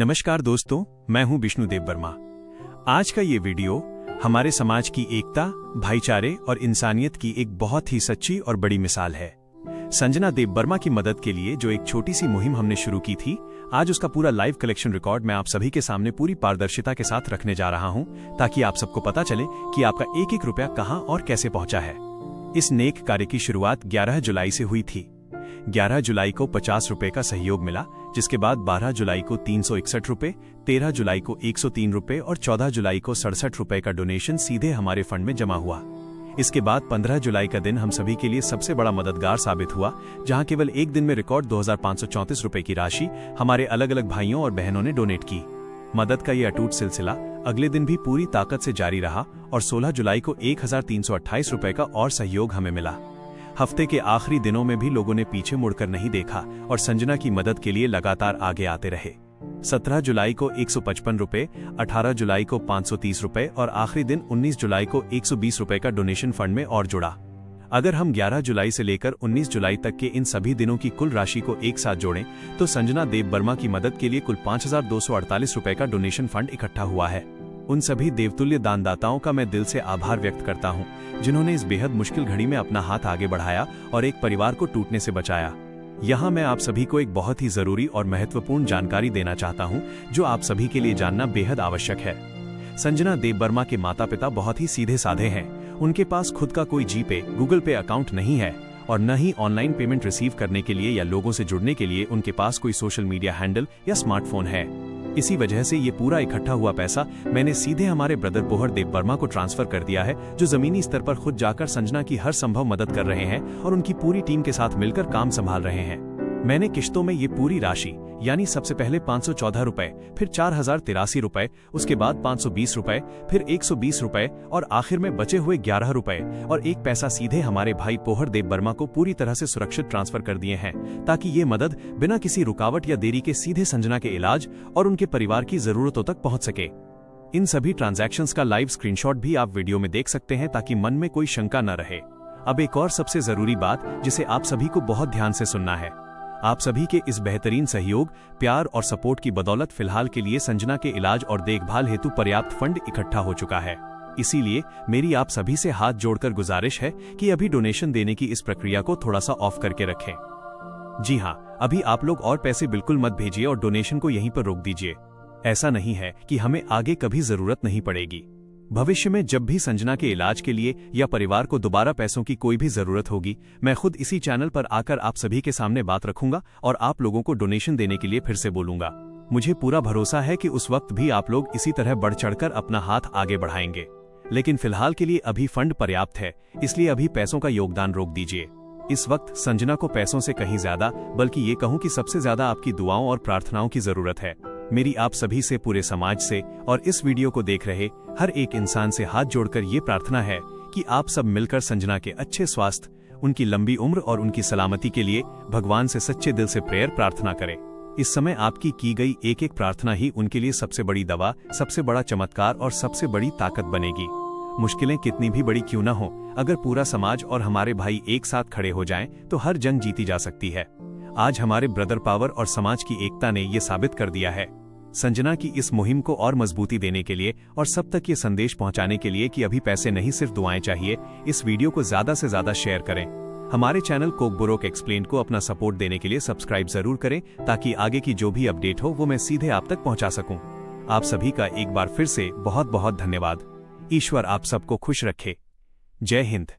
नमस्कार दोस्तों, मैं हूं विष्णुदेव वर्मा। आज का ये वीडियो हमारे समाज की एकता, भाईचारे और इंसानियत की एक बहुत ही सच्ची और बड़ी मिसाल है। संजना देव वर्मा की मदद के लिए जो एक छोटी सी मुहिम हमने शुरू की थी, आज उसका पूरा लाइव कलेक्शन रिकॉर्ड मैं आप सभी के सामने पूरी पारदर्शिता के साथ रखने जा रहा हूं, ताकि आप सबको पता चले कि आपका एक एक रुपया कहां और कैसे पहुंचा है। इस नेक कार्य की शुरुआत 11 जुलाई से हुई थी। 11 जुलाई को 50 रुपए का सहयोग मिला, जिसके बाद 12 जुलाई को 361 रुपए, 13 जुलाई को 103 रुपए और 14 जुलाई को 67 रुपए का डोनेशन सीधे हमारे फंड में जमा हुआ। इसके बाद 15 जुलाई का दिन हम सभी के लिए सबसे बड़ा मददगार साबित हुआ, जहां केवल एक दिन में रिकॉर्ड 2534 रुपए की राशि हमारे अलग अलग भाइयों और बहनों ने डोनेट की। मदद का ये अटूट सिलसिला अगले दिन भी पूरी ताकत से जारी रहा और 16 जुलाई को 1328 रुपए का और सहयोग हमें मिला। हफ्ते के आखिरी दिनों में भी लोगों ने पीछे मुड़कर नहीं देखा और संजना की मदद के लिए लगातार आगे आते रहे। 17 जुलाई को 155 रुपए, 18 जुलाई को 530 रुपए और आखिरी दिन 19 जुलाई को 120 रुपए का डोनेशन फंड में और जुड़ा। अगर हम 11 जुलाई से लेकर 19 जुलाई तक के इन सभी दिनों की कुल राशि को एक साथ जोड़ें, तो संजना देव वर्मा की मदद के लिए कुल 5248 रुपए का डोनेशन फंड इकट्ठा हुआ है। उन सभी देवतुल्य दानदाताओं का मैं दिल से आभार व्यक्त करता हूं, जिन्होंने इस बेहद मुश्किल घड़ी में अपना हाथ आगे बढ़ाया और एक परिवार को टूटने से बचाया। यहाँ मैं आप सभी को एक बहुत ही जरूरी और महत्वपूर्ण जानकारी देना चाहता हूँ, जो आप सभी के लिए जानना बेहद आवश्यक है। संजना देव वर्मा के माता पिता बहुत ही सीधे साधे हैं। उनके पास खुद का कोई जीपे, गूगल पे अकाउंट नहीं है और न ही ऑनलाइन पेमेंट रिसीव करने के लिए या लोगों से जुड़ने के लिए उनके पास कोई सोशल मीडिया हैंडल या स्मार्टफोन है। इसी वजह से ये पूरा इकट्ठा हुआ पैसा मैंने सीधे हमारे ब्रदर पोहर देव वर्मा को ट्रांसफर कर दिया है, जो जमीनी स्तर पर खुद जाकर संजना की हर संभव मदद कर रहे हैं और उनकी पूरी टीम के साथ मिलकर काम संभाल रहे हैं। मैंने किश्तों में ये पूरी राशि, यानी सबसे पहले 514 रुपए, फिर 4083 रुपए, उसके बाद 520 रुपए, फिर 120 रुपए और आखिर में बचे हुए 11 रुपए और एक पैसा सीधे हमारे भाई पोहर देव वर्मा को पूरी तरह से सुरक्षित ट्रांसफर कर दिए हैं, ताकि ये मदद बिना किसी रुकावट या देरी के सीधे संजना के इलाज और उनके परिवार की जरूरतों तक पहुंच सके। इन सभी ट्रांजैक्शंस का लाइव स्क्रीनशॉट भी आप वीडियो में देख सकते हैं, ताकि मन में कोई शंका न रहे। अब एक और सबसे जरूरी बात, जिसे आप सभी को बहुत ध्यान से सुनना है। आप सभी के इस बेहतरीन सहयोग, प्यार और सपोर्ट की बदौलत फिलहाल के लिए संजना के इलाज और देखभाल हेतु पर्याप्त फंड इकट्ठा हो चुका है। इसीलिए मेरी आप सभी से हाथ जोड़कर गुजारिश है कि अभी डोनेशन देने की इस प्रक्रिया को थोड़ा सा ऑफ करके रखें। जी हाँ, अभी आप लोग और पैसे बिल्कुल मत भेजिए और डोनेशन को यहीं पर रोक दीजिए। ऐसा नहीं है कि हमें आगे कभी जरूरत नहीं पड़ेगी। भविष्य में जब भी संजना के इलाज के लिए या परिवार को दोबारा पैसों की कोई भी जरूरत होगी, मैं खुद इसी चैनल पर आकर आप सभी के सामने बात रखूंगा और आप लोगों को डोनेशन देने के लिए फिर से बोलूंगा। मुझे पूरा भरोसा है कि उस वक्त भी आप लोग इसी तरह बढ़ चढ़कर अपना हाथ आगे बढ़ाएंगे। लेकिन फिलहाल के लिए अभी फंड पर्याप्त है, इसलिए अभी पैसों का योगदान रोक दीजिए। इस वक्त संजना को पैसों से कहीं ज्यादा, बल्कि ये कहूँ कि सबसे ज्यादा आपकी दुआओं और प्रार्थनाओं की जरूरत है। मेरी आप सभी से, पूरे समाज से और इस वीडियो को देख रहे हर एक इंसान से हाथ जोड़कर ये प्रार्थना है कि आप सब मिलकर संजना के अच्छे स्वास्थ्य, उनकी लंबी उम्र और उनकी सलामती के लिए भगवान से सच्चे दिल से प्रेयर प्रार्थना करें। इस समय आपकी की गई एक एक प्रार्थना ही उनके लिए सबसे बड़ी दवा, सबसे बड़ा चमत्कार और सबसे बड़ी ताकत बनेगी। मुश्किलें कितनी भी बड़ी क्यों न हो, अगर पूरा समाज और हमारे भाई एक साथ खड़े हो जाएं, तो हर जंग जीती जा सकती है। आज हमारे ब्रदर पावर और समाज की एकता ने ये साबित कर दिया है। संजना की इस मुहिम को और मजबूती देने के लिए और सब तक ये संदेश पहुंचाने के लिए कि अभी पैसे नहीं, सिर्फ दुआएं चाहिए, इस वीडियो को ज्यादा से ज्यादा शेयर करें। हमारे चैनल कोकबोरोक एक्सप्लेन को अपना सपोर्ट देने के लिए सब्सक्राइब जरूर करें, ताकि आगे की जो भी अपडेट हो वो मैं सीधे आप तक पहुंचा सकूं। आप सभी का एक बार फिर से बहुत बहुत धन्यवाद। ईश्वर आप सबको खुश रखे। जय हिंद।